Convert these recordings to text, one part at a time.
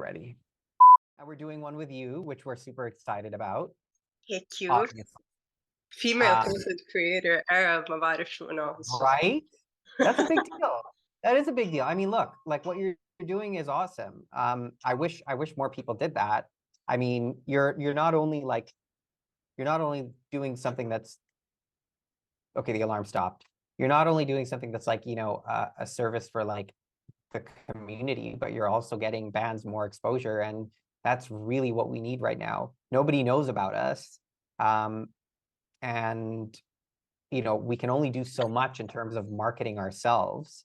already. And we're doing one with you, which we're super excited about. Thank you. Obviously. Female content creator, Arab, ما بعرف شو أنا. Right? That's a big deal. That is a big deal. I mean, look, like what you're doing is awesome. I wish more people did that. I mean, you're not only doing something that's okay, the alarm stopped. You're not only doing something that's like, you know, a service for like the community, but you're also getting bands more exposure. And that's really what we need right now. Nobody knows about us. And, you know, we can only do so much in terms of marketing ourselves.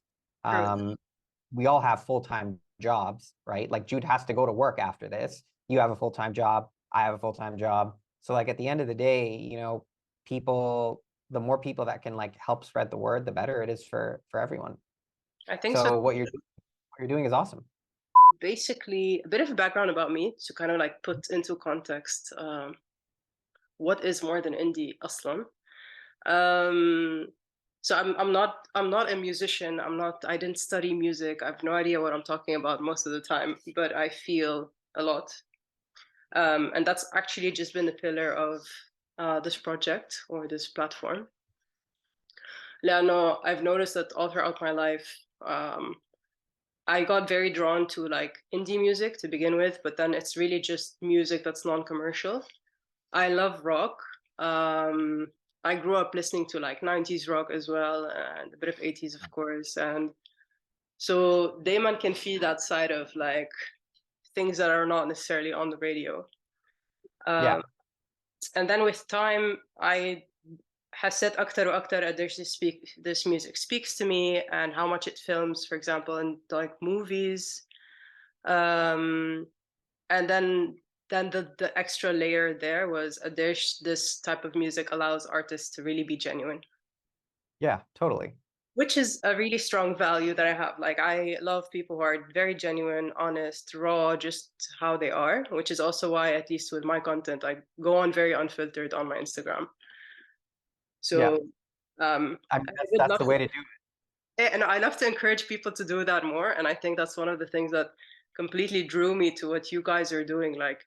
We all have full-time jobs, right? Like Jude has to go to work after this. You have a full-time job. I have a full-time job. So like at the end of the day, you know, the more people that can like help spread the word, the better it is for everyone. I think so. What you're doing is awesome. Basically, a bit of a background about me to kind of like put into context what is Morethanindie أصلا. So I'm not a musician. I didn't study music. I have no idea what I'm talking about most of the time, but I feel a lot. And that's actually just been the pillar of this project or this platform. لأنه I've noticed that all throughout my life, I got very drawn to like indie music to begin with, but then it's really just music that's non-commercial. I love rock. I grew up listening to like 90s rock as well, and a bit of 80s, of course. And so Damon can feel that side of like things that are not necessarily on the radio. Yeah. And then with time, I حسيت أكتر وأكتر قديش this music speaks to me and how much it films, for example, in like movies. And then the extra layer there was this type of music allows artists to really be genuine. Yeah, totally. Which is a really strong value that I have. Like I love people who are very genuine, honest, raw, just how they are, which is also why, at least with my content, I go on very unfiltered on my Instagram. So yeah. I mean, that's the way to do it. And I love to encourage people to do that more. And I think that's one of the things that completely drew me to what you guys are doing. Like,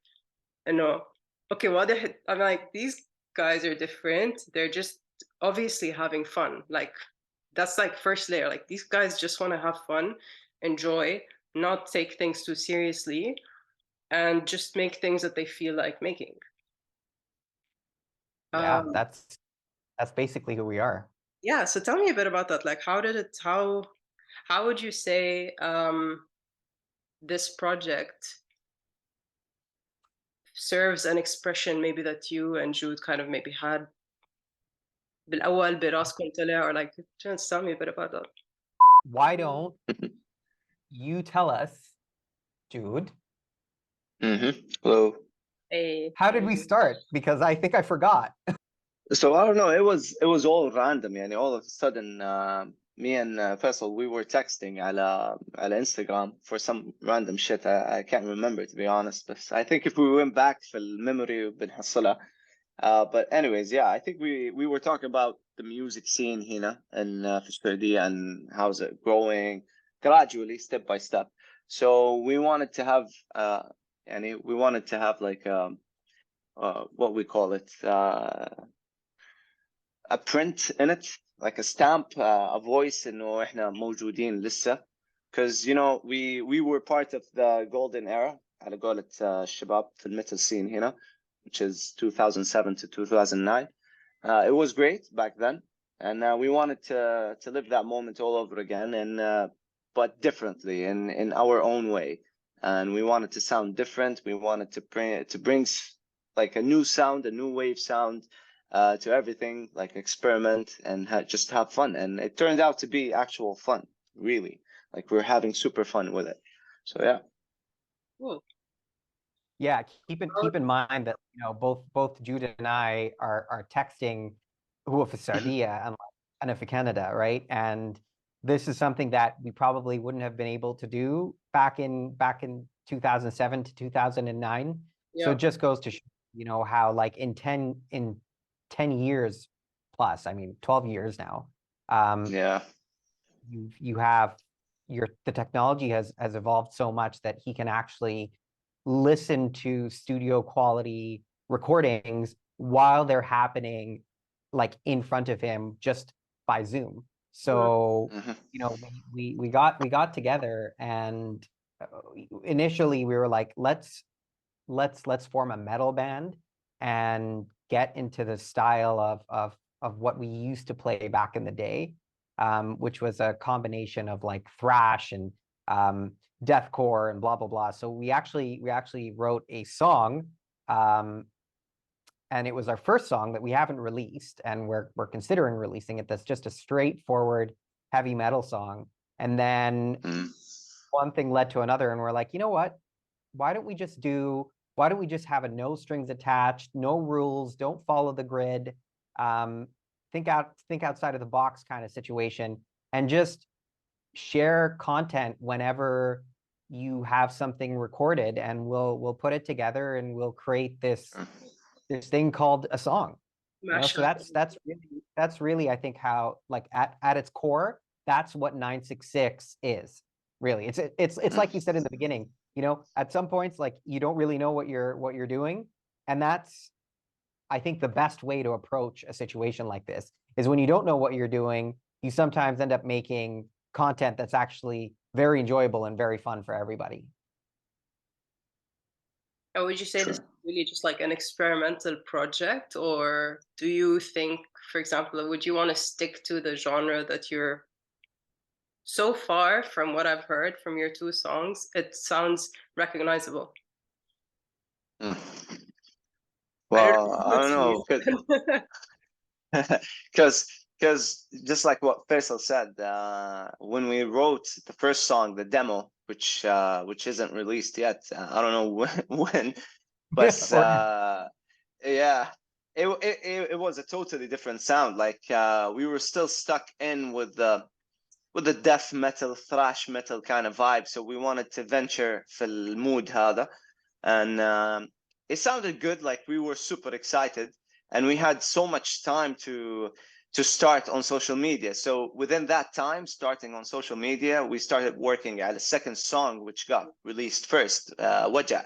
you know, okay, I'm like, these guys are different. They're just obviously having fun. Like, that's like first layer. Like, these guys just want to have fun, enjoy, not take things too seriously, and just make things that they feel like making. Yeah, that's basically who we are. Yeah, so tell me a bit about that. Like, how would you say this project serves an expression maybe that you and Jude kind of maybe had بالأول براسكم طلع, or like, just tell me a bit about that. Why don't you tell us, Jude? Hello. Hey. How did we start? Because I think I forgot. So I don't know. It was all random. Yani all of a sudden, me and Faisal, we were texting على Instagram for some random shit. I can't remember, to be honest. But I think if we went back في الميموري بنحصلها. But anyways, yeah, I think we were talking about the music scene here in في السعودية and how's it growing gradually, step by step. So we wanted to have like what we call it, a print in it, like a stamp, a voice إنه إحنا موجودين لسه. Because you know we were part of the golden era على قولة الشباب في الميتال scene هنا, which is 2007 to 2009. It was great back then, and we wanted to live that moment all over again, and but differently in our own way. And we wanted to sound different. We wanted to bring like a new sound, a new wave sound to everything, like experiment and just have fun. And it turned out to be actual fun, really. Like we're having super fun with it. So yeah. Cool. Yeah, keep in mind that, you know, both Jude and I are texting هو في السعودية and for Canada, right? And this is something that we probably wouldn't have been able to do back in 2007 to 2009. Yeah. So it just goes to show, you know, how like in 10 years plus, I mean 12 years now, yeah, you have the technology has evolved so much that he can actually listen to studio quality recordings while they're happening like in front of him just by Zoom. So, you know, we got together, and initially we were like, let's form a metal band and get into the style of what we used to play back in the day, which was a combination of like thrash and deathcore and blah blah blah. So we actually wrote a song, and it was our first song that we haven't released, and we're considering releasing it. That's just a straightforward heavy metal song. And then one thing led to another, and we're like, you know what? Why don't we just have a no strings attached, no rules, don't follow the grid, think outside of the box kind of situation, and just share content whenever you have something recorded, and we'll put it together and we'll create this thing called a song. You know, so that's really I think how, like, at its core, that's what 966 is. Really, it's like you said in the beginning. You know, at some points, like, you don't really know what you're doing, and that's, I think, the best way to approach a situation like this is when you don't know what you're doing. You sometimes end up making content that's actually very enjoyable and very fun for everybody. Or would you say this is really just like an experimental project, or do you think, for example, would you want to stick to the genre that you're so far, from what I've heard from your two songs, it sounds recognizable? Well, I don't know, because just like what Faisal said, when we wrote the first song, the demo, which isn't released yet, I don't know when, but yeah, it was a totally different sound. Like, we were still stuck in with the death metal, thrash metal kind of vibe, so we wanted to venture في المود هذا, and it sounded good. Like, we were super excited, and we had so much time to start on social media. So within that time, starting on social media, we started working at a second song, which got released first, Waja.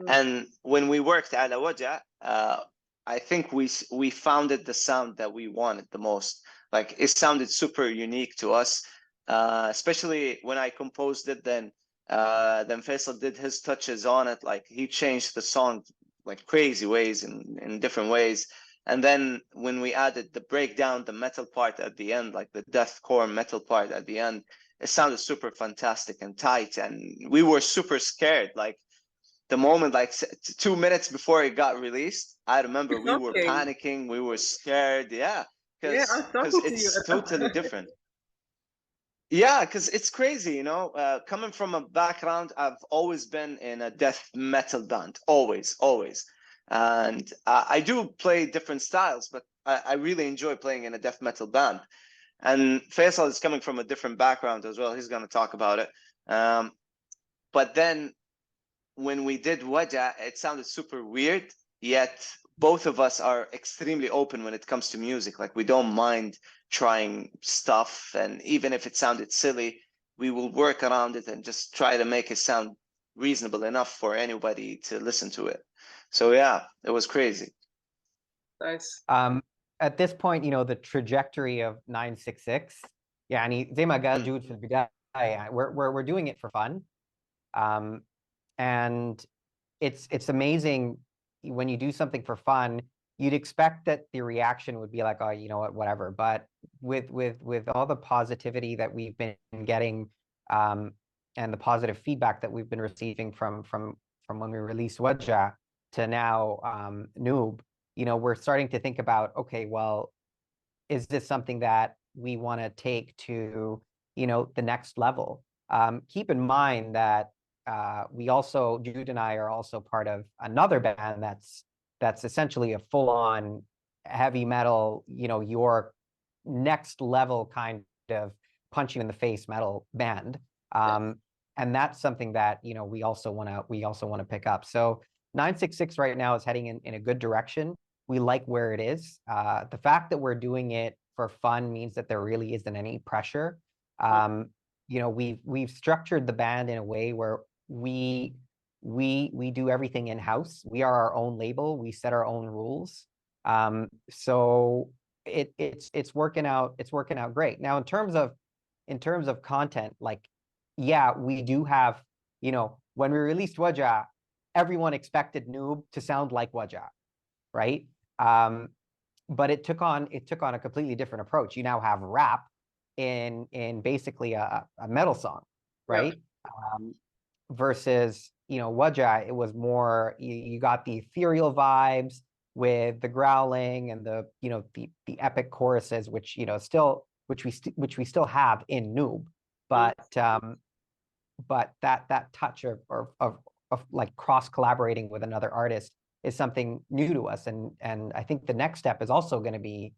And when we worked at Waja, I think we founded the sound that we wanted the most. Like, it sounded super unique to us, especially when I composed it. Then Faisal did his touches on it. Like, he changed the song like crazy ways, in different ways. And then when we added the breakdown, the metal part at the end, like the deathcore metal part at the end, it sounded super fantastic and tight. And we were super scared. Like, the moment, like 2 minutes before it got released, I remember we were panicking, we were scared. Yeah, because it's totally different. Yeah, because it's crazy, you know. Coming from a background, I've always been in a death metal band, always. And I do play different styles, but I really enjoy playing in a death metal band. And Faisal is coming from a different background as well. He's going to talk about it. But then when we did Waja, it sounded super weird, yet both of us are extremely open when it comes to music. Like, we don't mind trying stuff, and even if it sounded silly, we will work around it and just try to make it sound reasonable enough for anybody to listen to it. So yeah, it was crazy. Nice. At this point, you know, the trajectory of 966, يعني زي ما قال جود في البداية, we're doing it for fun. And it's amazing when you do something for fun. You'd expect that the reaction would be like, oh, you know what, whatever. But with all the positivity that we've been getting, and the positive feedback that we've been receiving from when we released Wajah to now, Noob, you know, we're starting to think about, okay, well, is this something that we want to take to, you know, the next level? Keep in mind that we also, Jude and I are also part of another band that's essentially a full-on heavy metal, you know, your next level kind of punch you in the face metal band. And that's something that, you know, we also want to pick up. So 966 right now is heading in a good direction. We like where it is. The fact that we're doing it for fun means that there really isn't any pressure. You know, we've structured the band in a way where we we do everything in-house. We are our own label. We set our own rules. So it's working out. It's working out great. Now, in terms of content, like, yeah, we do have, when we released Wajah, everyone expected Noob to sound like Wajah, right? But it took on a completely different approach. You now have rap in basically a metal song, right? Yeah. Versus, Wajah, it was more, you got the ethereal vibes with the growling and the epic choruses, which which we still have in Noob, but that touch of like cross collaborating with another artist is something new to us, and I think the next step is also going to be,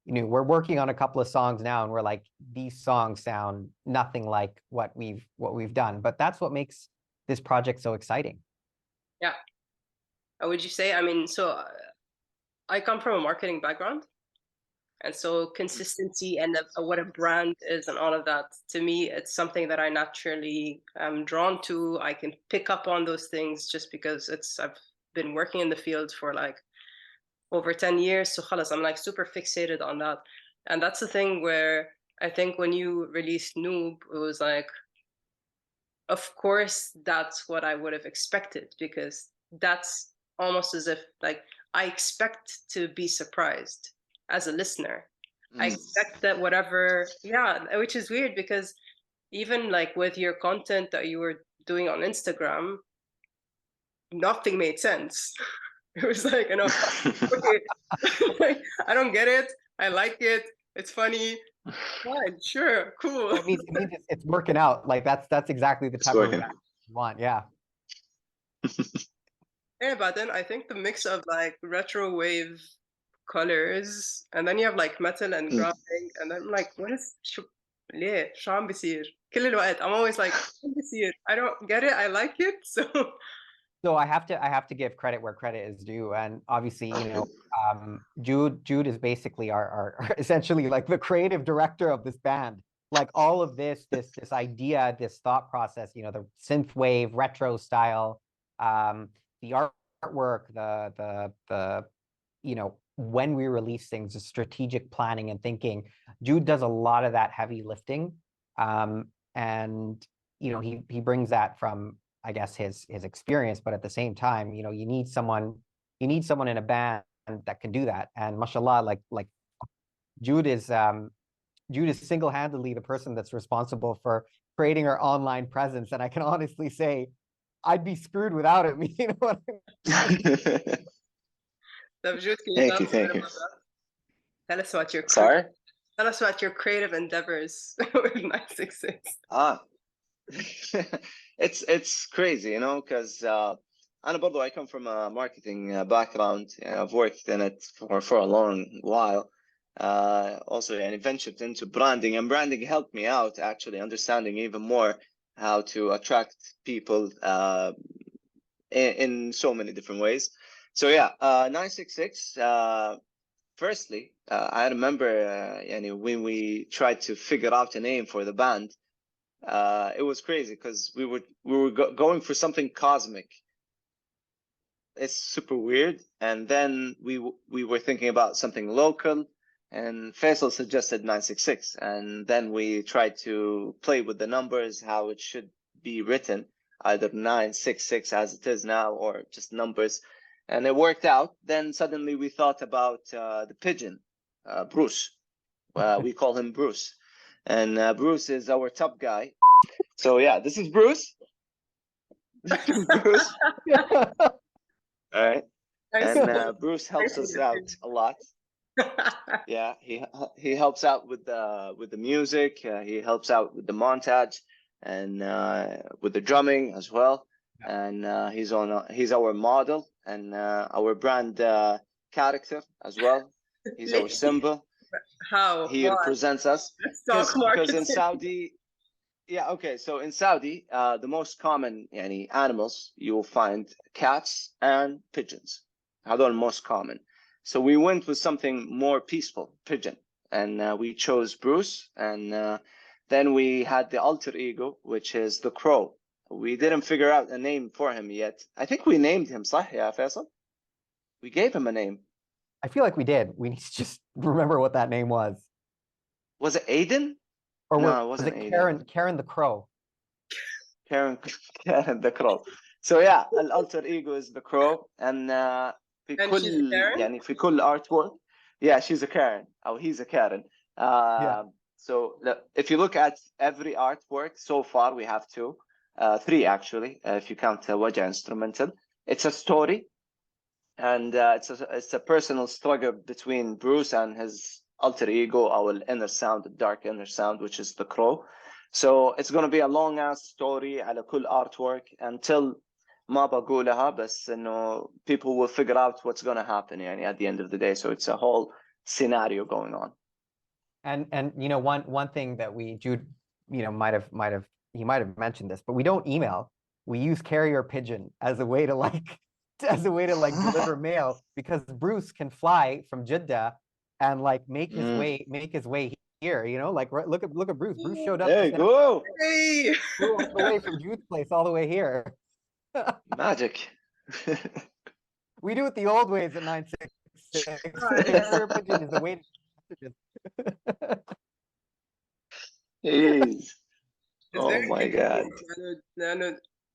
we're working on a couple of songs now, and we're like, these songs sound nothing like what we've done, but that's what makes this project so exciting. Yeah. Would you say, I mean, so I come from a marketing background, and so consistency and what a brand is and all of that, to me, it's something that I naturally am drawn to. I can pick up on those things just because I've been working in the field for like over 10 years. So khalas, I'm like super fixated on that. And that's the thing where I think when you released Noob, it was like, of course, that's what I would have expected, because that's almost as if like I expect to be surprised as a listener. I expect that whatever, yeah, which is weird because even like with your content that you were doing on Instagram, nothing made sense. It was like, okay, I don't get it. I like it. It's funny. Fine, sure, cool. It means it's working out. Like that's exactly the type of reaction you want. Yeah. Yeah, but then I think the mix of like retro wave colors, and then you have like metal and graphic, and then I'm like, what is ليه شو عم بيصير كل الوقت. I'm always like, شو عم بيصير? I don't get it. I like it. So I have to give credit where credit is due, and obviously, Jude is basically our essentially like the creative director of this band. Like all of this idea, this thought process, the synthwave retro style, the artwork, the when we release things, the strategic planning and thinking. Jude does a lot of that heavy lifting, and he brings that from, I guess, his experience, but at the same time, you need someone in a band that can do that. And mashallah, like Jude is single-handedly the person that's responsible for creating our online presence. And I can honestly say, I'd be screwed without him. You know what I mean? Thank you. Tell us about your Sorry? Tell us about your creative endeavors with 966. It's crazy, because I come from a marketing background. I've worked in it for a long while. Also, and ventured into branding, and branding helped me out actually understanding even more how to attract people in so many different ways. So yeah, 966. Firstly, I remember when we tried to figure out a name for the band. It was crazy because we were going for something cosmic. It's super weird, and then we were thinking about something local, and Faisal suggested 966, and then we tried to play with the numbers, how it should be written, either 966 as it is now, or just numbers, and it worked out. Then suddenly we thought about the pigeon, Bruce. We call him Bruce. And Bruce is our top guy. So yeah, this is Bruce. This is Bruce. All right. And Bruce helps us out a lot. Yeah, he helps out with the music. He helps out with the montage and with the drumming as well. And he's our model and our brand character as well. He's our symbol. How he represents us because in Saudi, so in Saudi, the most common animals you will find cats and pigeons. هذول most common. So we went with something more peaceful, pigeon, and we chose Bruce, and then we had the alter ego, which is the crow. we didn't figure out a name for him yet. I think we named him, صح يا Faisal? We gave him a name. I feel like we did. We need to just remember what that name was. Was it Aiden? Or No, was it wasn't it Aiden. Karen the Crow? Karen, Karen the Crow. So yeah, الالتر ego is the crow, and في And she's a كل Karen? يعني في كل artwork, yeah, she's a Karen, or he's a Karen. Yeah. So if you look at every artwork so far, we have three actually, if you count Waja instrumental. It's a story, and it's a personal struggle between Bruce and his alter ego, our inner sound, the dark inner sound, which is the crow. So it's going to be a long ass story على كل artwork until ما بقولها, بس انه people will figure out what's going to happen يعني at the end of the day. So it's a whole scenario going on. And you know, one thing that Jude, you know, might have mentioned this, but we don't email. We use carrier pigeon as a way to deliver mail, because Bruce can fly from Jeddah and like make his way here, you know, like look at Bruce. Bruce showed up. There you go. Hey! Flew all the way from Jude's place all the way here. Magic. We do it the old ways at 966. Carrier pigeon is the way to Jeez. Oh very my God.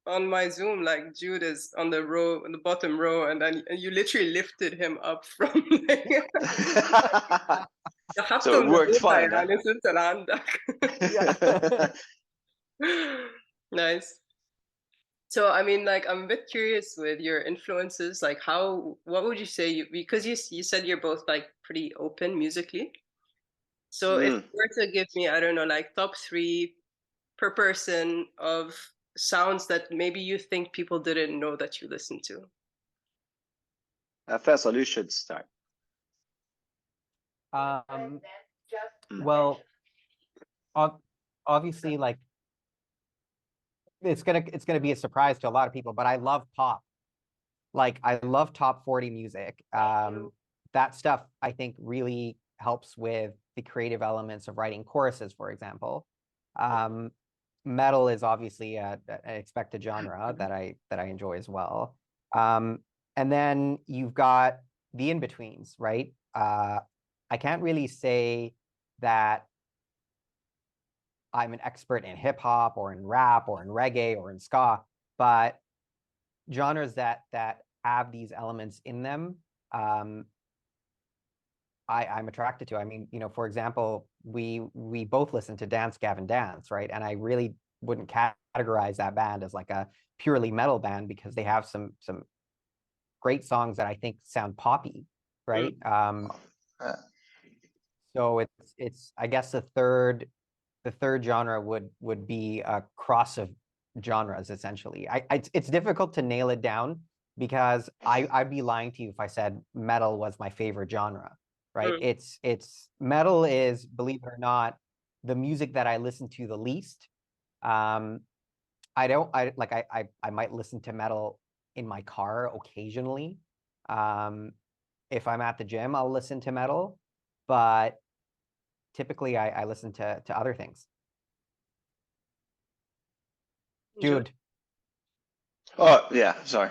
On my Zoom, like Jude is on the bottom row, and then you literally lifted him up from there. So it worked fine. يعني صرت لعندك. Nice. So I mean, like, I'm a bit curious with your influences. Like, what would you say because you said you're both like pretty open musically. So if you were to give me, I don't know, like top 3 per person of sounds that maybe you think people didn't know that you listen to. Faisal, you should start. Well, obviously, like it's gonna be a surprise to a lot of people, but I love pop. Like I love top 40 music. That stuff I think really helps with the creative elements of writing choruses, for example. Metal is obviously an expected genre that I enjoy as well. And then you've got the in-betweens, right? I can't really say that I'm an expert in hip hop or in rap or in reggae or in ska, but genres that have these elements in them, I'm attracted to. I mean, you know, for example, we both listen to Dance Gavin Dance, right? And I really wouldn't categorize that band as like a purely metal band, because they have some great songs that I think sound poppy, right? So it's I guess the third genre would be a cross of genres, essentially. It's difficult to nail it down, because I'd be lying to you if I said metal was my favorite genre, right? It's metal is, believe it or not, the music that I listen to the least. I might listen to metal in my car occasionally. If I'm at the gym, I'll listen to metal, but typically I listen to other things. Jude. Oh yeah, sorry.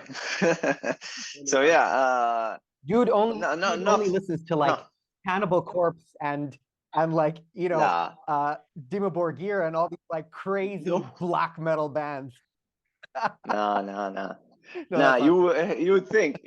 So yeah, Jude only listens to like Cannibal Corpse and like, you know, Dimmu Borgir and all these like crazy black metal bands. No, you would think.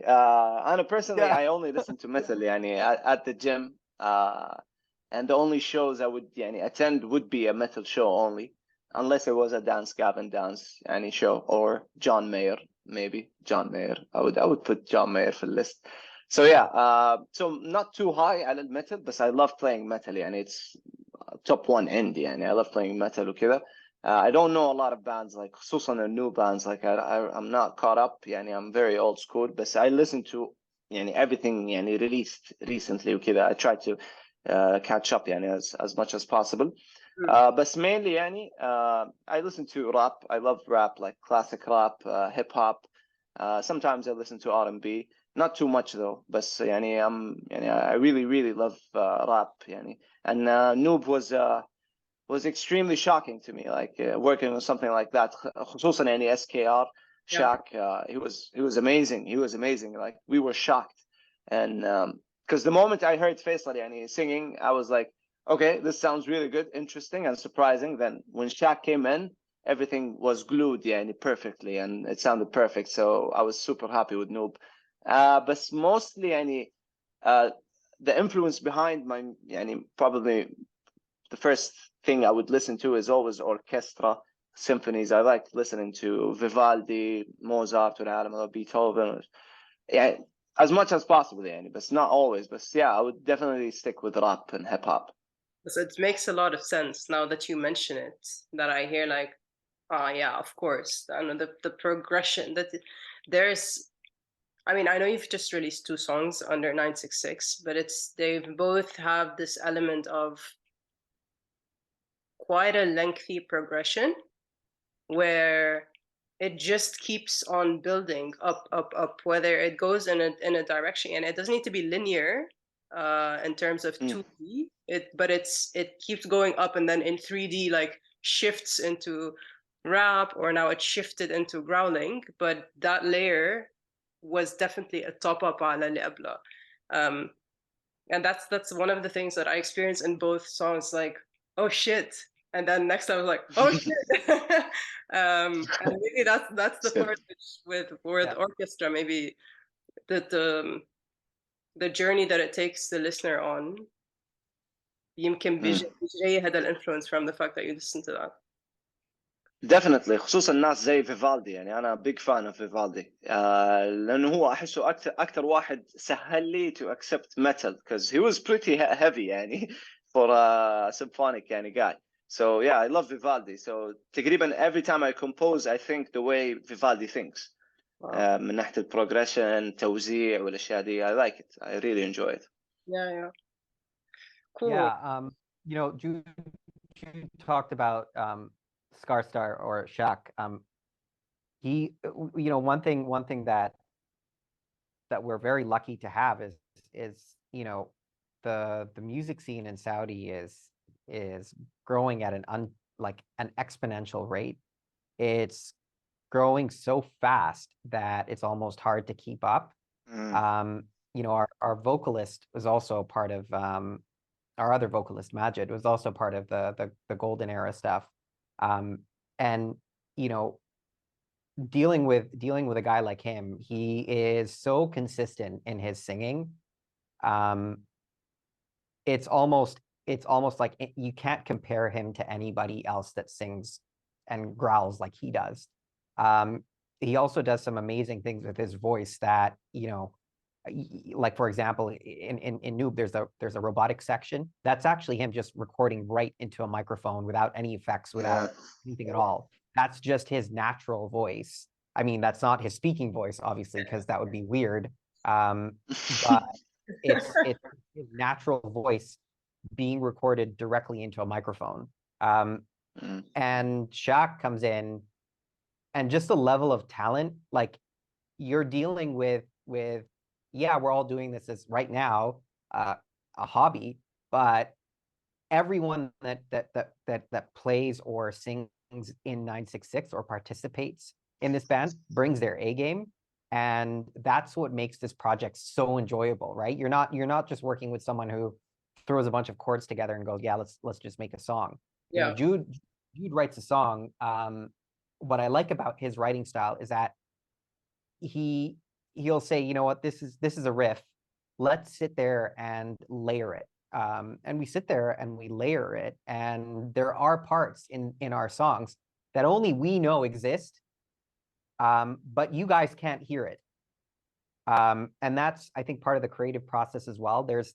أنا personally, I only listen to metal يعني at the gym, and the only shows I would attend would be a metal show only, unless it was a Dance Gavin Dance any show, or John Mayer, maybe John Mayer. I would put John Mayer for the list. So yeah, so not too high على الميتال, but I love playing metal يعني it's top 1 indie يعني I love playing metal وكذا. I don't know a lot of bands, like خصوصا the new bands, like I'm not caught up يعني I'm very old school, but I listen to يعني everything يعني released recently وكذا. I try to catch up يعني as much as possible. But mainly يعني I listen to rap. I love rap, like classic rap, hip hop. Sometimes I listen to R&B, not too much though. But يعني I really love rap يعني. And Noob was was extremely shocking to me. Like working on something like that, خصوصا يعني SKR Shaq, he was amazing. He was amazing. Like we were shocked, and because the moment I heard Faisal يعني singing, I was like, okay, this sounds really good, interesting, and surprising. Then when Shaq came in, everything was glued يعني perfectly, and it sounded perfect. So I was super happy with Noob. But mostly يعني the influence behind my يعني probably the first thing I would listen to is always orchestra symphonies. I like listening to Vivaldi, Mozart, Beethoven. Yeah, as much as possible, يعني, but not always. But yeah, I would definitely stick with rap and hip hop. So it makes a lot of sense now that you mention it, that I hear like, oh yeah, of course. I know the progression that there's, I mean, I know you've just released 2 songs under 966, but they both have this element of quite a lengthy progression where it just keeps on building up, whether it goes in a direction, and it doesn't need to be linear in terms of 2D, but it keeps going up, and then in 3D like shifts into rap, or now it shifted into growling, but that layer was definitely a top up على اللي قبله. And that's one of the things that I experienced in both songs, like, oh shit, and then next I was like, oh shit. And maybe that's the part with orchestra, maybe that the journey that it takes the listener on يمكن بيجي هذا الانفلونس from the fact that you listen to that. Definitely, خصوصا الناس زي فيفالدي. يعني أنا big fan of فيفالدي لأنه هو أحسه أكثر واحد سهل لي to accept metal because he was pretty heavy يعني for a symphonic يعني guy. So yeah, I love Vivaldi. So تقريبا every time I compose, I think the way Vivaldi thinks. من ناحية البروجريشن توزيع والأشياء دي. I like it. I really enjoy it. Yeah. Cool. Yeah, you know, Jude talked about Scarstar or Shaq. He, you know, one thing that we're very lucky to have is you know, the music scene in Saudi is growing at an exponential rate. It's growing so fast that it's almost hard to keep up. You know, our vocalist was also part of our other vocalist, Majid, was also part of the golden era stuff. And you know, dealing with a guy like him, he is so consistent in his singing. It's almost like you can't compare him to anybody else that sings and growls like he does. He also does some amazing things with his voice that, you know, like for example, in Noob, there's a robotic section that's actually him just recording right into a microphone without any effects, without anything at all. That's just his natural voice. I mean, that's not his speaking voice, obviously, because that would be weird. But it's his natural voice being recorded directly into a microphone. And Shaq comes in, and just the level of talent, like you're dealing with yeah, we're all doing this as right now a hobby, but everyone that plays or sings in 966 or participates in this band brings their A game, and that's what makes this project so enjoyable, right? You're not just working with someone who throws a bunch of chords together and goes, yeah, let's just make a song. You know, Jude writes a song. What I like about his writing style is that he'll say, you know what, this is a riff. Let's sit there and layer it. And we sit there and we layer it. And there are parts in our songs that only we know exist, but you guys can't hear it. And that's, I think, part of the creative process as well. There's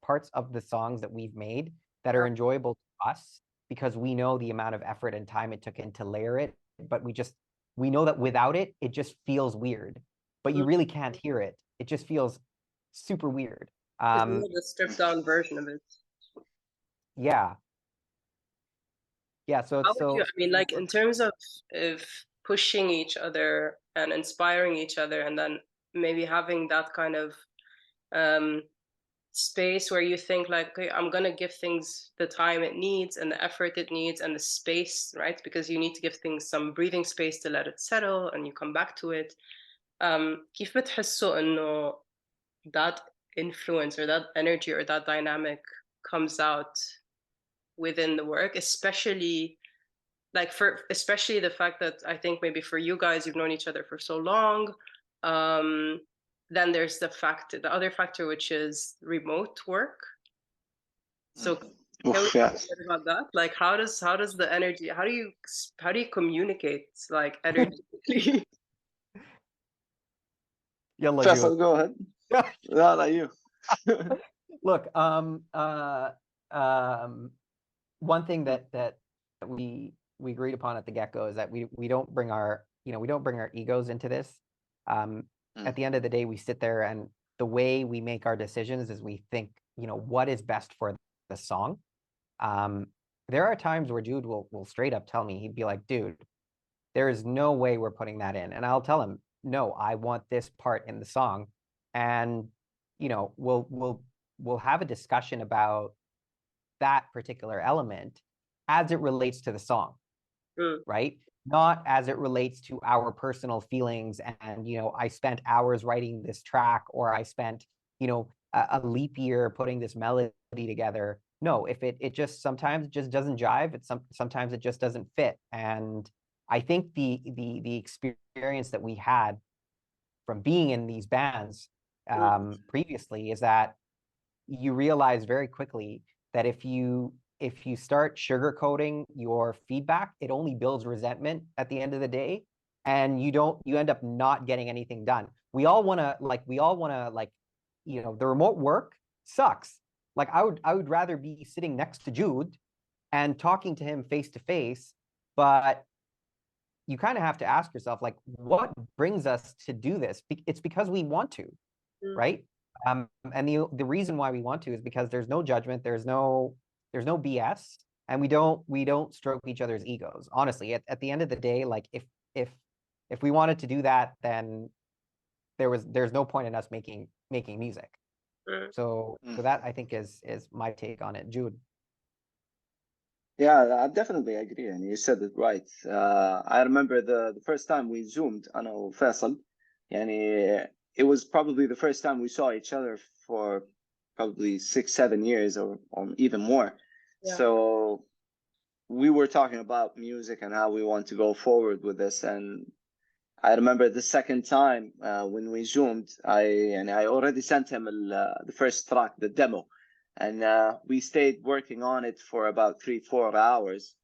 parts of the songs that we've made that are enjoyable to us because we know the amount of effort and time it took in to layer it, but we know that without it, it just feels weird. But you really can't hear it. It just feels super weird. It's the stripped down version of it. Yeah. So it's I mean, like in terms of pushing each other and inspiring each other, and then maybe having that kind of space where you think like, okay, I'm gonna give things the time it needs and the effort it needs and the space, right? Because you need to give things some breathing space to let it settle and you come back to it. كيف بتحسوا إنه that influence or that energy or that dynamic comes out within the work, especially like especially the fact that I think maybe for you guys, you've known each other for so long. Then there's the other factor, which is remote work. So can we talk about that? Like, how does the energy? How do you communicate like energetically? Yalla, Faisal, Jude. go ahead. No, not you. Look, one thing that we agreed upon at the get-go is that we don't bring our egos into this. At the end of the day, we sit there, and the way we make our decisions is we think, what is best for the song. There are times where Jude will straight up tell me, he'd be like, dude, there is no way we're putting that in. And I'll tell him, no, I want this part in the song. And, we'll have a discussion about that particular element as it relates to the song, right? Not as it relates to our personal feelings. And, I spent hours writing this track, or I spent, a leap year putting this melody together. No, if it just sometimes just doesn't jive, sometimes it just doesn't fit. And I think the experience that we had from being in these bands previously is that you realize very quickly that if you start sugarcoating your feedback, it only builds resentment at the end of the day, and you end up not getting anything done. We all want to the remote work sucks. Like I would rather be sitting next to Jude and talking to him face to face, but you kind of have to ask yourself, like, what brings us to do this? It's because we want to, right? And the reason why we want to is because there's no judgment, there's no BS, and we don't stroke each other's egos. Honestly, at the end of the day, like if we wanted to do that, then there's no point in us making music. So that, I think, is my take on it. Jude. Yeah, I definitely agree, and you said it right. I remember the first time we zoomed, أنا وفيصل, يعني it was probably the first time we saw each other for probably 6-7 years or even more. Yeah. So we were talking about music and how we want to go forward with this. And I remember the second time when we zoomed, I already sent him the first track, the demo. And we stayed working on it for about 3-4 hours,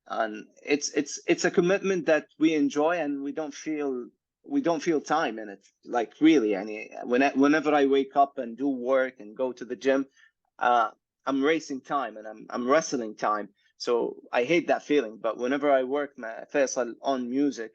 and it's a commitment that we enjoy, and we don't feel time in it. Like really, and whenever I wake up and do work and go to the gym, I'm racing time and I'm wrestling time. So I hate that feeling. But whenever I work, Faisal, on music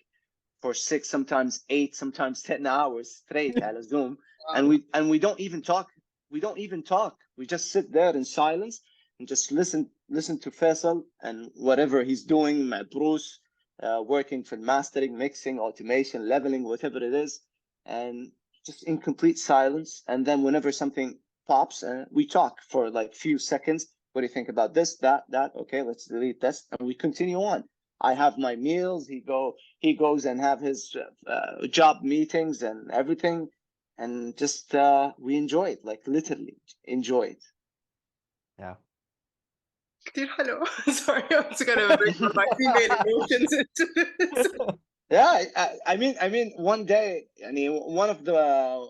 for 6, sometimes 8, sometimes 10 hours straight at a Zoom, and we don't even talk. We just sit there in silence and just listen to Faisal and whatever he's doing, Bruce, working for mastering, mixing, automation, leveling, whatever it is, and just in complete silence. And then whenever something pops, we talk for like few seconds. What do you think about this, that? Okay, let's delete this, and we continue on. I have my meals. He goes and have his job meetings and everything. And just we enjoy it, like literally enjoy it. Yeah. كتير حلو. Sorry, I'm just gonna bring my female emotions into this. Yeah, I mean, one day, one of the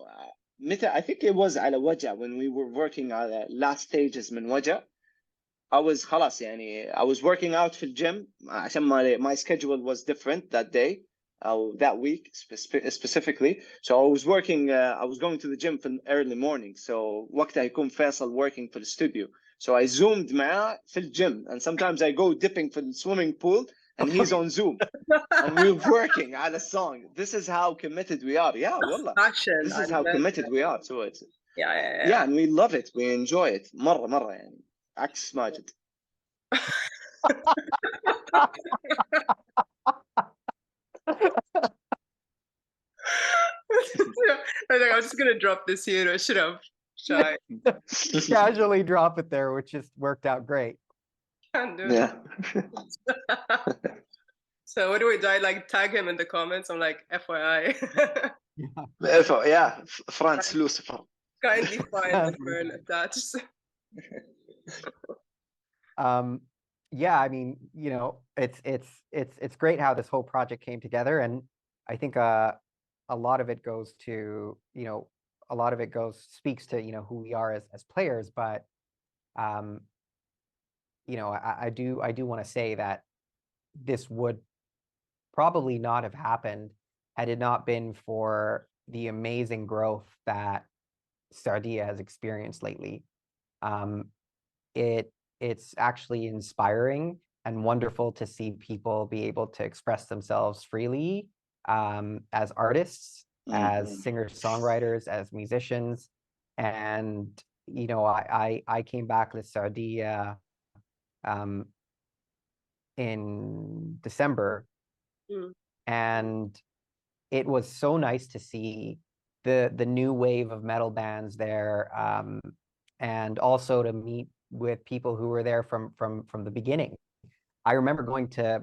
I think it was على وجع when we were working on the last stages من وجع. I was خلاص I was working out في الجيم عشان my schedule was different that day. That week specifically. So I was working, I was going to the gym for early morning. So وقتها يكون فيصل working for the studio. So I zoomed معاه في الجيم, and sometimes I go dipping for the swimming pool and he's on Zoom. And we're working on a song. This is how committed we are. Yeah, wallah. This is how committed we are to it. Yeah, and we love it. We enjoy it. مرة يعني. عكس ماجد. I was just gonna drop this here. I should have Shy. Casually drop it there, which just worked out great. Can't do Yeah. that. So what do I like tag him in the comments? I'm like, FYI. Yeah, France Lucifer. Kindly find the burn attached. Yeah, I mean, it's great how this whole project came together, and I think a lot of it goes to, a lot of it speaks to, who we are as players, but I do want to say that this would probably not have happened had it not been for the amazing growth that Sardia has experienced lately. It's actually inspiring and wonderful to see people be able to express themselves freely, as artists, as singer-songwriters, as musicians. And I came back to Sardia in December, and it was so nice to see the new wave of metal bands there, and also to meet with people who were there from the beginning. I remember going to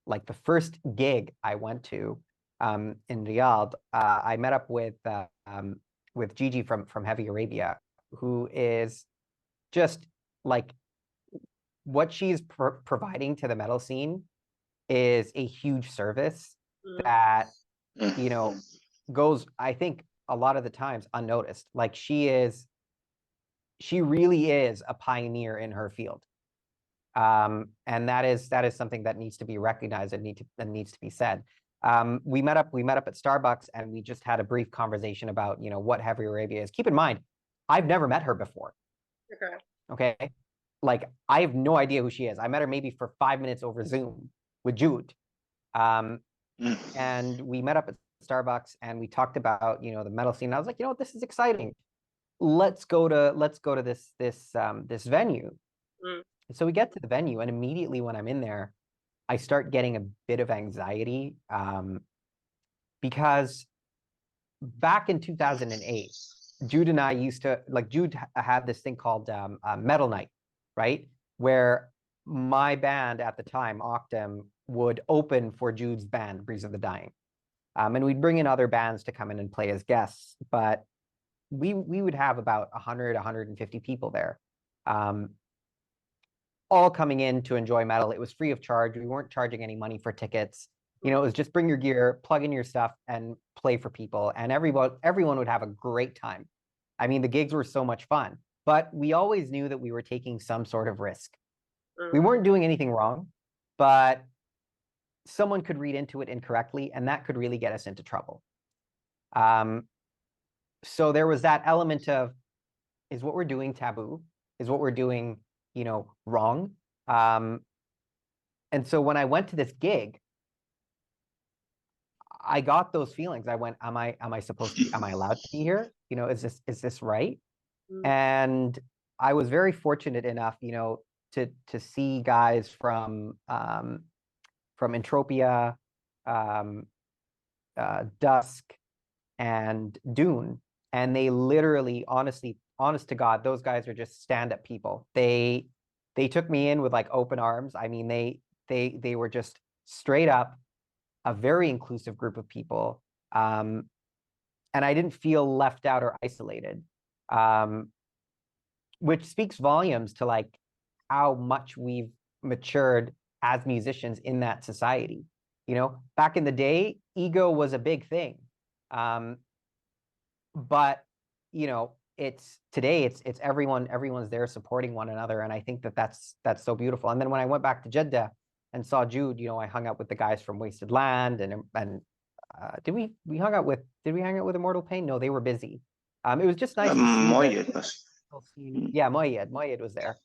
the first gig I went to in Riyadh. I met up with Gigi from Heavy Arabia, who is just like, what she's providing to the metal scene is a huge service that goes, I think, a lot of the times unnoticed. Like, she really is a pioneer in her field, and that is something that needs to be recognized and needs to be said. We met up at Starbucks, and we just had a brief conversation about what Heavy Arabia is. Keep in mind, I've never met her before. Okay, like, I have no idea who she is. I met her maybe for 5 minutes over Zoom with Jude, and we met up at Starbucks, and we talked about the metal scene. I was like, this is exciting. Let's go to this venue. So we get to the venue, and immediately when I'm in there, I start getting a bit of anxiety, because back in 2008, Jude and I used to, Jude had this thing called Metal Night, right? Where my band at the time, Octem, would open for Jude's band, Breeze of the Dying. And we'd bring in other bands to come in and play as guests, but we would have about 100, 150 people there, all coming in to enjoy metal. It was free of charge. We weren't charging any money for tickets. It was just bring your gear, plug in your stuff, and play for people. And everyone would have a great time. I mean, the gigs were so much fun, but we always knew that we were taking some sort of risk. We weren't doing anything wrong, but someone could read into it incorrectly, and that could really get us into trouble. So there was that element of, is what we're doing taboo? Is what we're doing, wrong? And so when I went to this gig, I got those feelings. I went, am I allowed to be here? Is this right? And I was very fortunate enough, to see guys from Entropia, Dusk, and Dune, and they literally, honest to God, those guys are just stand-up people. They took me in with open arms. I mean, they were just straight up a very inclusive group of people, and I didn't feel left out or isolated, which speaks volumes to how much we've matured as musicians in that society. Back in the day, ego was a big thing, but it's everyone's there supporting one another, and I think that's so beautiful. And then when I went back to Jeddah and saw Jude, I hung out with the guys from Wasted Land, and did we hang out with Immortal Pain? No, they were busy. It was just nice to see yeah, Moyed was there.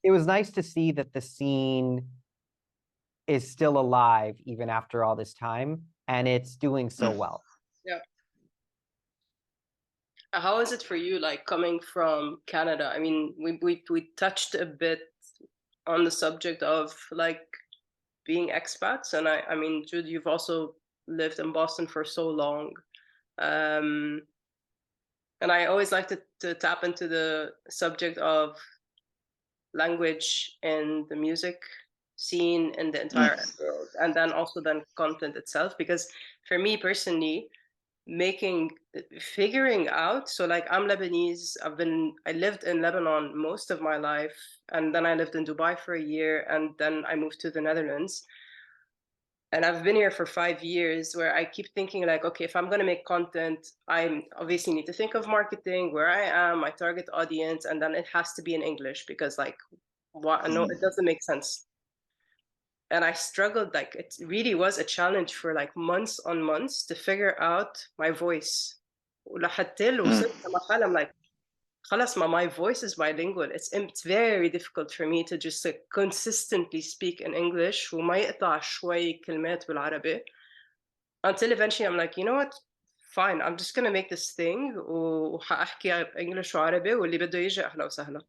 It was nice to see that the scene is still alive even after all this time, and it's doing so well. Yeah. How is it for you, coming from Canada? I mean, we touched a bit on the subject of being expats, and I mean, Jude, you've also lived in Boston for so long, and And I always like to tap into the subject of language and the music scene in the entire world, and then also then content itself. Because for me personally, figuring out, so like I'm Lebanese, I lived in Lebanon most of my life, and then I lived in Dubai for a year, and then I moved to the Netherlands. And I've been here for 5 years, where I keep thinking like, okay, if I'm going to make content, I obviously need to think of marketing, where I am, my target audience, and then it has to be in English, because like, what? No, it doesn't make sense. And I struggled, like it really was a challenge for like months on months to figure out my voice. ولحتى له وصلت لمرحلة I'm like, خلاص, my voice is bilingual. It's very difficult for me to just like consistently speak in English وما يقطع شوي كلمات بالعربي, until eventually I'm like, you know what, fine, I'm just gonna make this thing وحأحكي English وعربي واللي بده يجي أهلا وسهلا.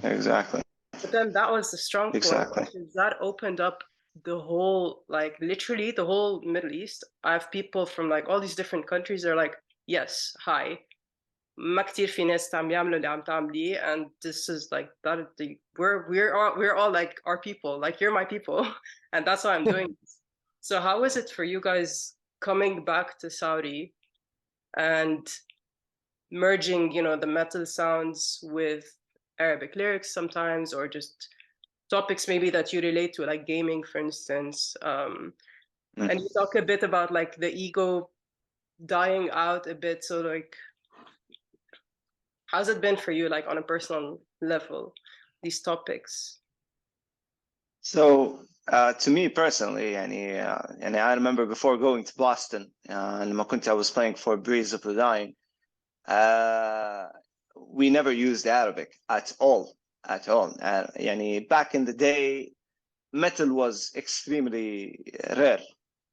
Exactly. But then that was the strong point, Exactly. because that opened up the whole, like literally the whole Middle East. I have people from like all these different countries. They're like, yes, hi. ما كتير في ناس عم يعملوا اللي عم تعمليه, and this is like that. We're all like our people. Like you're my people, and that's why I'm doing this. So how is it for you guys coming back to Saudi and merging, the metal sounds with Arabic lyrics sometimes, or just topics maybe that you relate to, like gaming, for instance. And you talk a bit about like the ego dying out a bit. So like, how's it been for you, like on a personal level, these topics? So to me personally, and I remember before going to Boston, لما كنت I was playing for Breeze of the Dying, we never used Arabic at all. Back in the day, metal was extremely rare.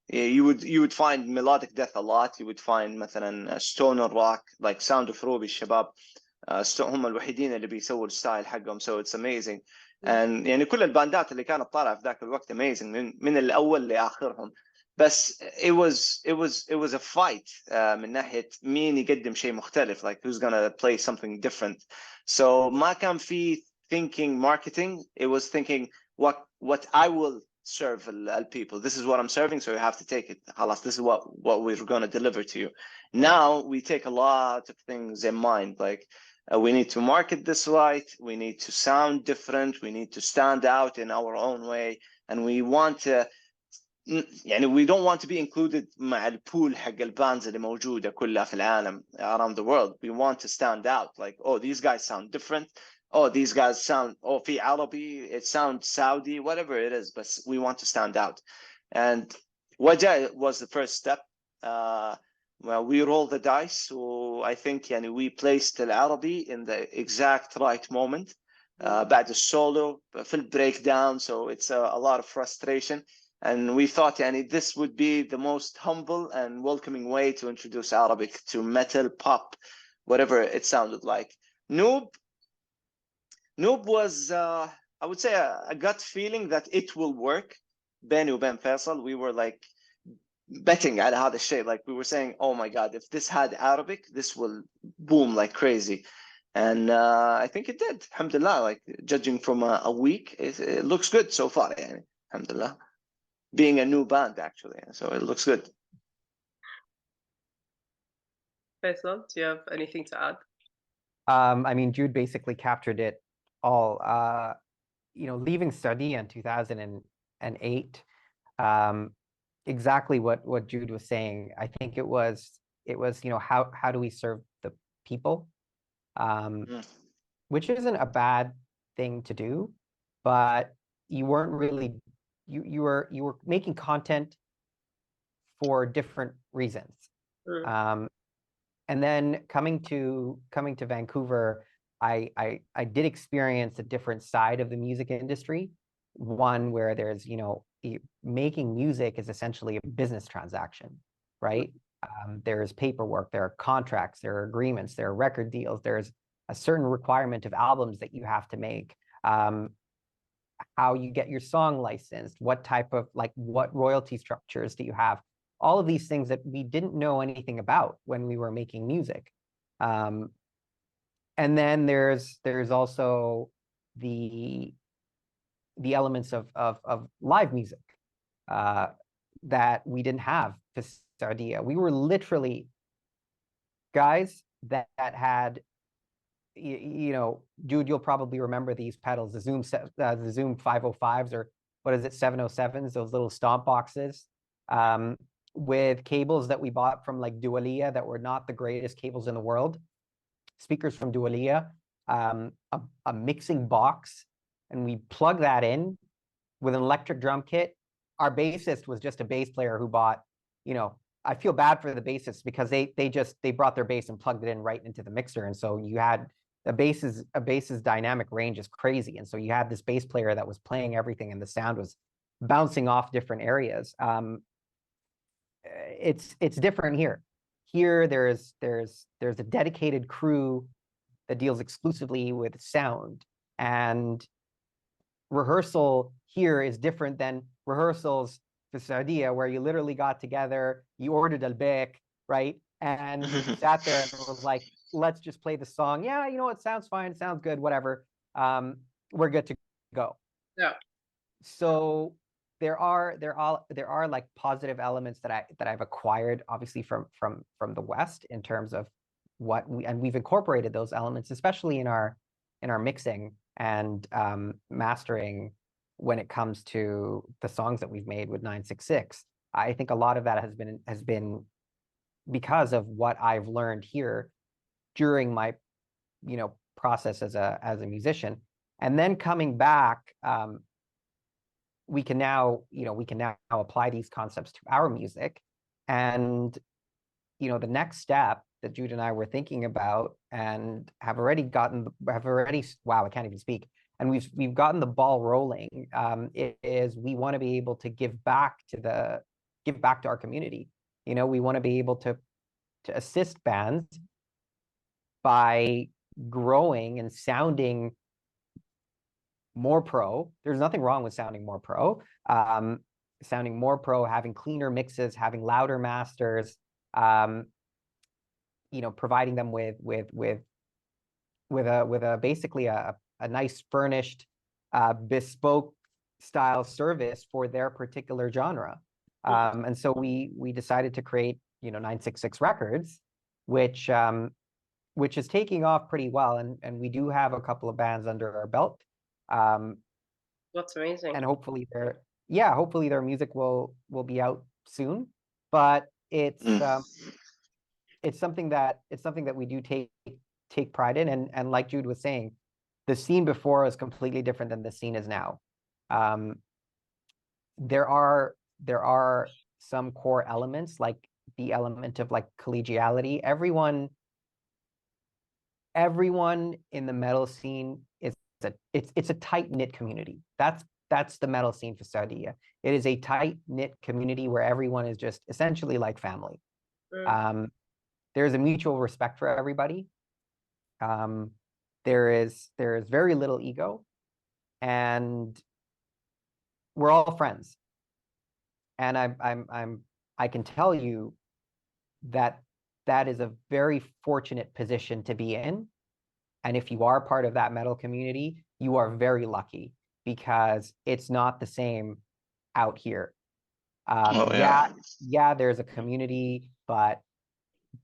You would find melodic death a lot. You would find مثلا stoner rock, like Sound of Ruby الشباب هم الوحيدين اللي بيسووا الستايل حقهم, so it's amazing. And يعني كل الباندات اللي كانت طالعة في ذاك الوقت amazing من الأول لآخرهم. بس it was a fight من ناحية مين يقدم شيء مختلف, like who's gonna play something different. So ما كان في thinking marketing, it was thinking what I will serve people. This is what I'm serving, so you have to take it. خلاص, this is what we're going to deliver to you. Now we take a lot of things in mind, like we need to market this right, we need to sound different, we need to stand out in our own way, and we want to we don't want to be included مع البول حق البانز اللي موجودة كلها في العالم around the world. We want to stand out, like, oh, these guys sound different. Oh, these guys sound, في عربي, it sounds Saudi, whatever it is, but we want to stand out. And Wajah was the first step. Well, we rolled the dice, so I think we placed العربي in the exact right moment. بعد السولو في البreakdown, so it's a lot of frustration. And we thought this would be the most humble and welcoming way to introduce Arabic to metal, pop, whatever it sounded like. Noob was, I would say, a gut feeling that it will work. بيني وبين Faisal, we were like betting على هذا الشيء. Like we were saying, oh my God, if this had Arabic, this will boom like crazy. And I think it did. Alhamdulillah, like judging from a week, it looks good so far. Alhamdulillah. Being a new band, actually, so it looks good. Faisal, do you have anything to add? I mean, Jude basically captured it all. Leaving study in 2008, exactly what Jude was saying. I think it was how do we serve the people, which isn't a bad thing to do, but you weren't really you were making content for different reasons. And then coming to Vancouver, I did experience a different side of the music industry, one where there's making music is essentially a business transaction, right? There's paperwork, there are contracts, there are agreements, there are record deals, there's a certain requirement of albums that you have to make, how you get your song licensed, what type of what royalty structures do you have, all of these things that we didn't know anything about when we were making music. And then there's also the elements of live music that we didn't have for Sardia. We were literally guys that had, Jude, you'll probably remember these pedals, the Zoom 505s, or what is it, 707s, those little stomp boxes, with cables that we bought from like Dualia that were not the greatest cables in the world, speakers from Dualia, a mixing box, and we plug that in with an electric drum kit. Our bassist was just a bass player who bought, I feel bad for the bassists because they brought their bass and plugged it in right into the mixer, and so you had a bass's dynamic range is crazy, and so you had this bass player that was playing everything, and the sound was bouncing off different areas. It's different here. Here there's a dedicated crew that deals exclusively with sound, and rehearsal here is different than rehearsals for Sardia, where you literally got together, you ordered al-bek, right? And you sat there and it was like, let's just play the song. Yeah, it sounds fine, sounds good, whatever. We're good to go. Yeah. So there are like positive elements that I've acquired, obviously from the West, in terms of we've incorporated those elements, especially in our mixing and mastering when it comes to the songs that we've made with 966. I think a lot of that has been because of what I've learned here during my process as a musician, and then coming back, we can now apply these concepts to our music. And the next step that Jude and I were thinking about and have already wow, I can't even speak, and we've gotten the ball rolling, is we want to be able to give back to our community. We want to be able to assist bands by growing and sounding more pro. There's nothing wrong with sounding more pro. Having cleaner mixes, having louder masters, providing them with basically a nice furnished, bespoke style service for their particular genre. And so we decided to create 966 Records, which is taking off pretty well, and we do have a couple of bands under our belt. That's amazing. And hopefully their music will be out soon. But it's something that we do take pride in, and like Jude was saying, the scene before is completely different than the scene is now. There are some core elements, like the element of like collegiality. Everyone in the metal scene it's a tight-knit community. That's the metal scene for Sardia. It is a tight-knit community where everyone is just essentially like family. There's a mutual respect for everybody. There is very little ego, and we're all friends. And I can tell you that is a very fortunate position to be in. And if you are part of that metal community, you are very lucky, because it's not the same out here. There's a community, but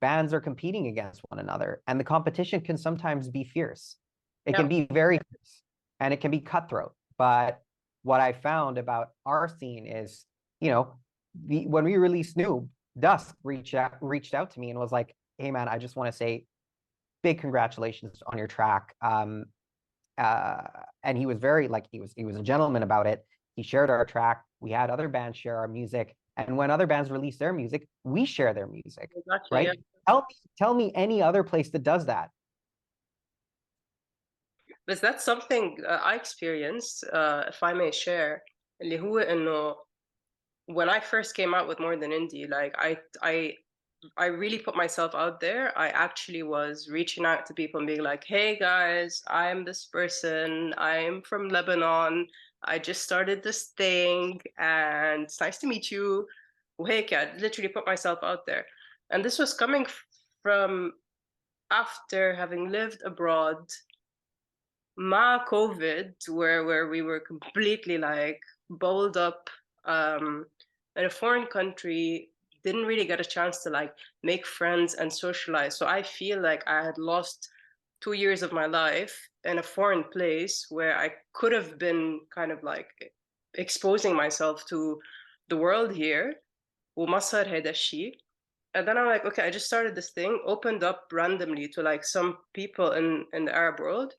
bands are competing against one another, and the competition can sometimes be fierce. It can be very fierce, and it can be cutthroat. But what I found about our scene is, when we released Noob, Dusk reached out to me and was like, "Hey man, I just want to say big congratulations on your track." And he was very he was a gentleman about it. He shared our track. We had other bands share our music, and when other bands release their music, we share their music. Exactly, right? Yeah. Tell me any other place that does that. But that's something I experienced, if I may share, اللي هو إنه when I first came out with Morethanindie, like I really put myself out there. I actually was reaching out to people and being like, "Hey guys, I'm this person. I'm from Lebanon. I just started this thing, and it's nice to meet you." وهيك, I literally put myself out there, and this was coming from after having lived abroad, ma COVID, where we were completely like bowled up in a foreign country, didn't really get a chance to like make friends and socialize. So I feel like I had lost 2 years of my life in a foreign place where I could have been kind of like exposing myself to the world here. وما صار هيدا الشيء. And then I'm like, okay, I just started this thing, opened up randomly to like some people in the Arab world.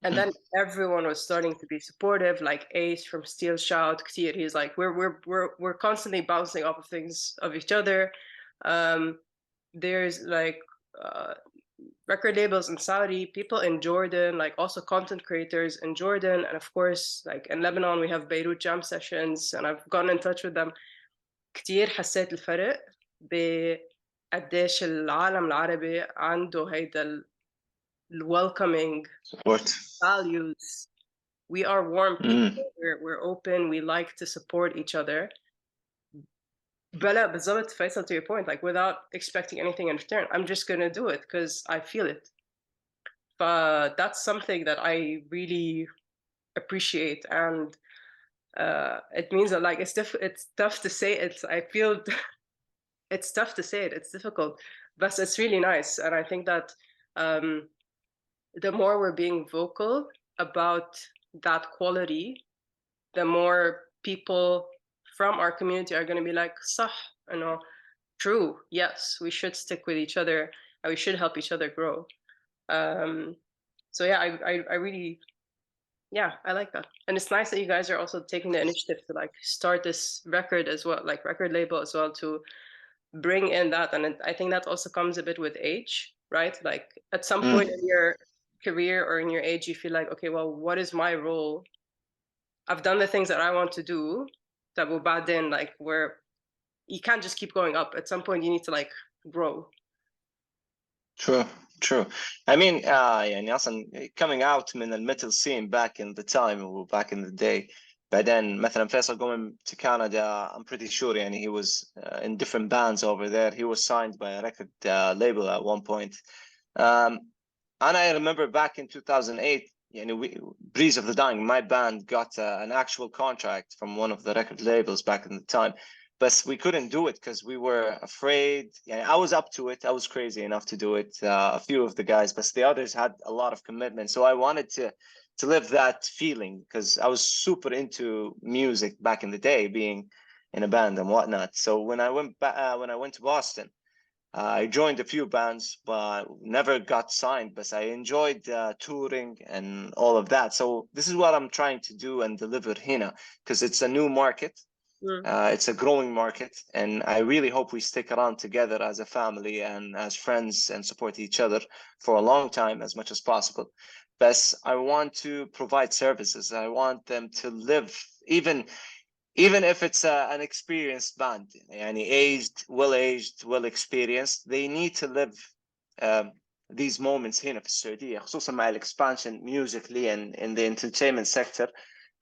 And then everyone was starting to be supportive, like Ace from Steel Shout, Ktir, he's like, we're constantly bouncing off of things of each other. There's like record labels in Saudi, people in Jordan, like also content creators in Jordan, and of course, like in Lebanon, we have Beirut jam sessions, and I've gotten in touch with them. كتير حسيت الفرق بقديش العالم العربي عنده هيدا welcoming Support. values. We are warm people. We're open. We like to support each other. Bella, بالضبط, Faisal, to your point, like without expecting anything in return, I'm just gonna do it because I feel it. But that's something that I really appreciate, and it means that like it's tough to say it. I feel it's tough to say it. It's difficult, but it's really nice, and I think that the more we're being vocal about that quality, the more people from our community are going to be like, صح, you know, true, yes, we should stick with each other and we should help each other grow. So yeah, I really, yeah, I like that. And it's nice that you guys are also taking the initiative to like start this record as well, like record label as well, to bring in that. And I think that also comes a bit with age, right? Like at some point in your career or in your age, you feel like, okay, well, what is my role? I've done the things that I want to do. But then like where you can't just keep going up. At some point you need to like grow. True. I mean, يعني أصلا coming out من الميتال scene back in the time or back in the day. بعدين مثلا فيصل going to Canada, I'm pretty sure يعني he was in different bands over there. He was signed by a record label at one point. And I remember back in 2008, Breeze of the Dying, my band got an actual contract from one of the record labels back in the time. But we couldn't do it because we were afraid. Yeah, I was up to it. I was crazy enough to do it. A few of the guys, but the others had a lot of commitment. So I wanted to live that feeling because I was super into music back in the day, being in a band and whatnot. So when I went to Boston, I joined a few bands, but never got signed. But I enjoyed touring and all of that. So this is what I'm trying to do and deliver here because it's a new market. It's a growing market, and I really hope we stick around together as a family and as friends and support each other for a long time as much as possible. But I want to provide services. I want them to live, even if it's an experienced band, well-aged, well-experienced, they need to live these moments هنا في السعودية, خصوصا مع expansion musically and in the entertainment sector.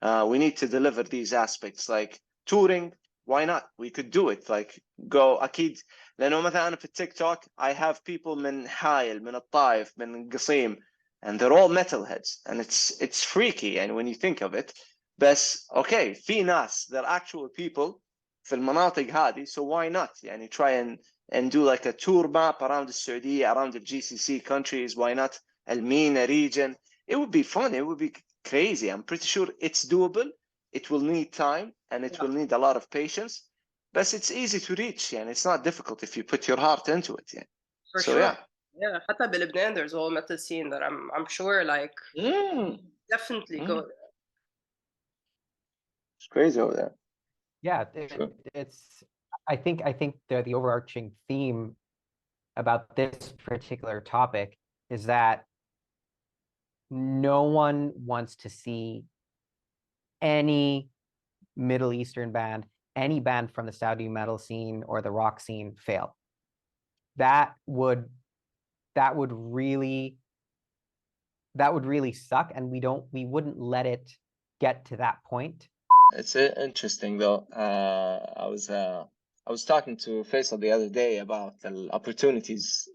We need to deliver these aspects like touring. Why not? We could do it. Like go أكيد, لأنه مثلا أنا في التيك توك I have people من حائل, من الطائف, من قصيم, and they're all metalheads, and it's freaky, and when you think of it. بس okay, في ناس, they're actual people في المناطق هذه, so why not يعني try and do like a tour map around the Saudi, around the GCC countries. Why not Almina region? It would be fun. It would be crazy. I'm pretty sure it's doable. It will need time and it will need a lot of patience, but it's easy to reach, and it's not difficult if you put your heart into it. For so sure. Yeah, حتى بلبنان there's a whole metal scene that I'm sure like definitely go there. It's crazy over there. Yeah, it's I think the overarching theme about this particular topic is that no one wants to see any Middle Eastern band, any band from the Saudi metal scene or the rock scene fail. That would really suck, and we wouldn't let it get to that point. It's interesting though. I was I was talking to Faisal the other day about the opportunities,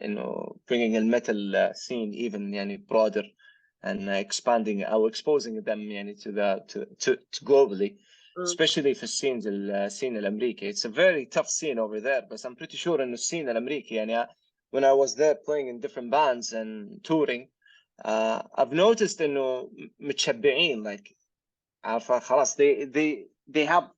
bringing the metal scene even broader and expanding or exposing them to globally, especially في السين الأمريكي. It's a very tough scene over there, but I'm pretty sure إنه السين الأمريكي when I was there playing in different bands and touring, I've noticed إنه متشبعين, like عارفة خلاص they have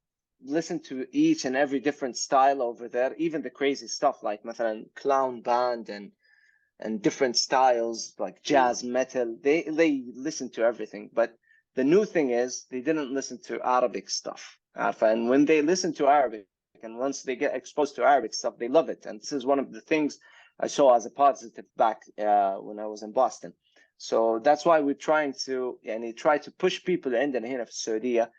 listen to each and every different style over there, even the crazy stuff like مثلا clown band and different styles like jazz, metal. They listen to everything, but the new thing is they didn't listen to Arabic stuff. And when they listen to Arabic and once they get exposed to Arabic stuff, they love it. And this is one of the things I saw as a positive back when I was in Boston. So that's why we're trying to try to push people عندنا هنا في السعودية.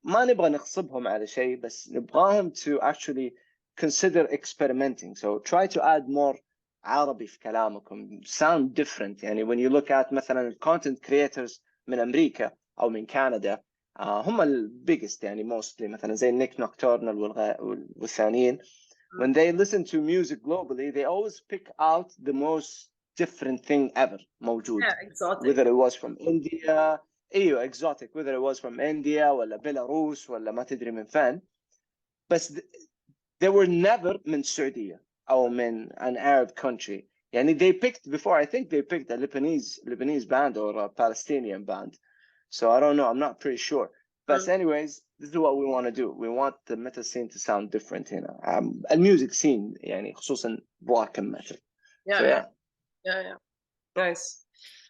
ما نبغى نغصبهم على شيء بس نبغاهم to actually consider experimenting. So try to add more عربي في كلامكم, sound different. when you look at مثلا content creators من أمريكا أو من كندا, هم biggest mostly مثلا زي Nick Nocturnal والثانيين. When they listen to music globally, they always pick out the most different thing ever موجود. Yeah, exotic. Whether it was from India, exotic, whether it was from India ولا بيلاروس ولا ما تدري من فين, بس they were never من السعودية أو من an Arab country. they picked before, I think they picked a Lebanese band or a Palestinian band. So I don't know, I'm not pretty sure. But anyways, this is what we want to do. We want the metal scene to sound different هنا. الميوزك scene خصوصا rock and metal. Yeah, so, yeah. Nice.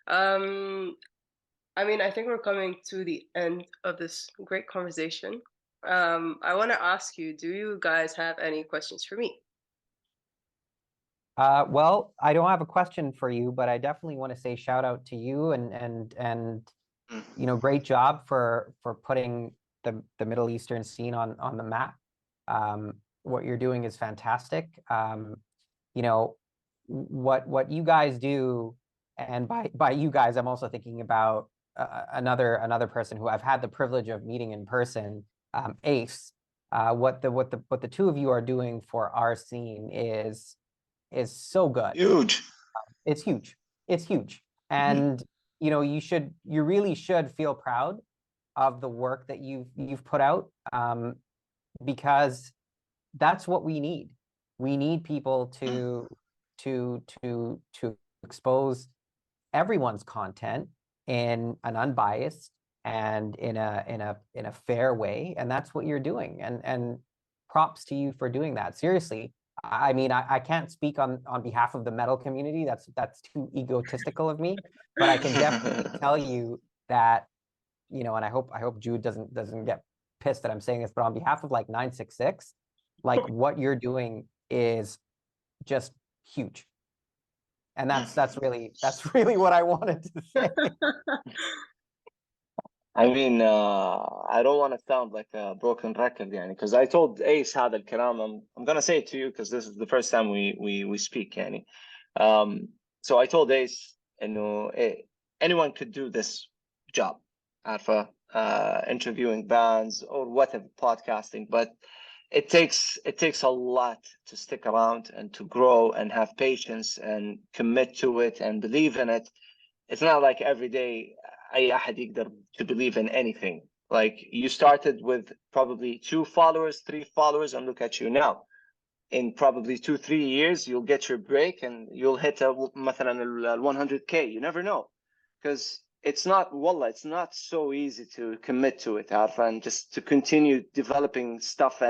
I mean, I think we're coming to the end of this great conversation. I want to ask you, do you guys have any questions for me? Well, I don't have a question for you, but I definitely want to say shout out to you and great job for putting the Middle Eastern scene on the map. What you're doing is fantastic. What you guys do, and by you guys, I'm also thinking about another person who I've had the privilege of meeting in person, Ace. What the two of you are doing for our scene is so good. Huge. It's huge. It's huge. And you really should feel proud of the work that you've put out, because that's what we need. We need people to expose everyone's content in an unbiased and in a fair way, and that's what you're doing. And props to you for doing that. Seriously. I mean, I can't speak on behalf of the metal community. That's too egotistical of me. But I can definitely tell you that, and I hope Jude doesn't get pissed that I'm saying this, but on behalf of like 966, like what you're doing is just huge. And that's really what I wanted to say. I mean, I don't want to sound like a broken record, because I told Ace هذا الكلام. I'm gonna say it to you because this is the first time we speak, So I told Ace, anyone could do this job, عارفة, interviewing bands or whatever, podcasting, but it takes a lot to stick around and to grow and have patience and commit to it and believe in it. It's not like every day أي أحد يقدر to believe in anything. Like you started with probably 2 followers, 3 followers, and look at you now. In probably 2-3 years, you'll get your break and you'll hit مثلا 100K. You never know, because it's not so easy to commit to it, عارفة, and just to continue developing stuff.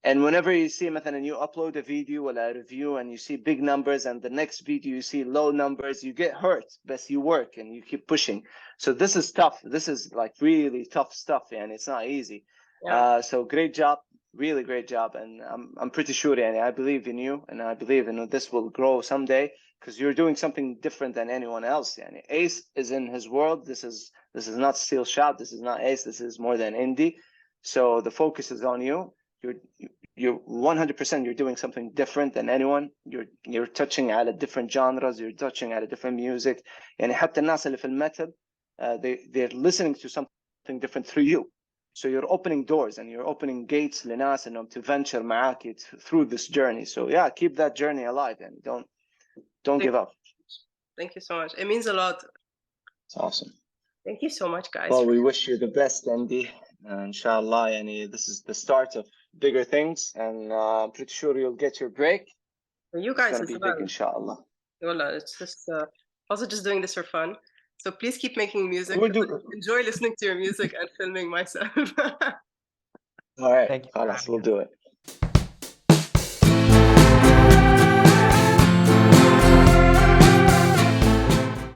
And whenever you see مثلا you upload a video or a review and you see big numbers and the next video you see low numbers, you get hurt, but you work and you keep pushing. So this is tough. This is like really tough stuff, and it's not easy. Yeah. So great job, really great job. And I'm pretty sure, I believe in you, and I believe this will grow someday because you're doing something different than anyone else. Ace is in his world. This is not Steel Shop. This is not Ace. This is more than indie. So the focus is on you. You're 100%, you're doing something different than anyone. You're touching على different genres, you're touching على different music. حتى الناس اللي في الميتال, they're listening to something different through you. So you're opening doors and you're opening gates لناس انهم to venture معاك through this journey. So yeah, keep that journey alive and don't give up. Thank you so much. It means a lot. It's awesome. Thank you so much, guys. Well, we wish you the best, Andy. Inshallah, yani, this is the start of bigger things, and I'm pretty sure you'll get your break. For you It's guys gonna as be well. big, inshallah. Wallah, it's just also just doing this for fun. So please keep making music. We'll do. I enjoy listening to your music and filming myself. All right, Thank you for خلاص, having we'll us. do it.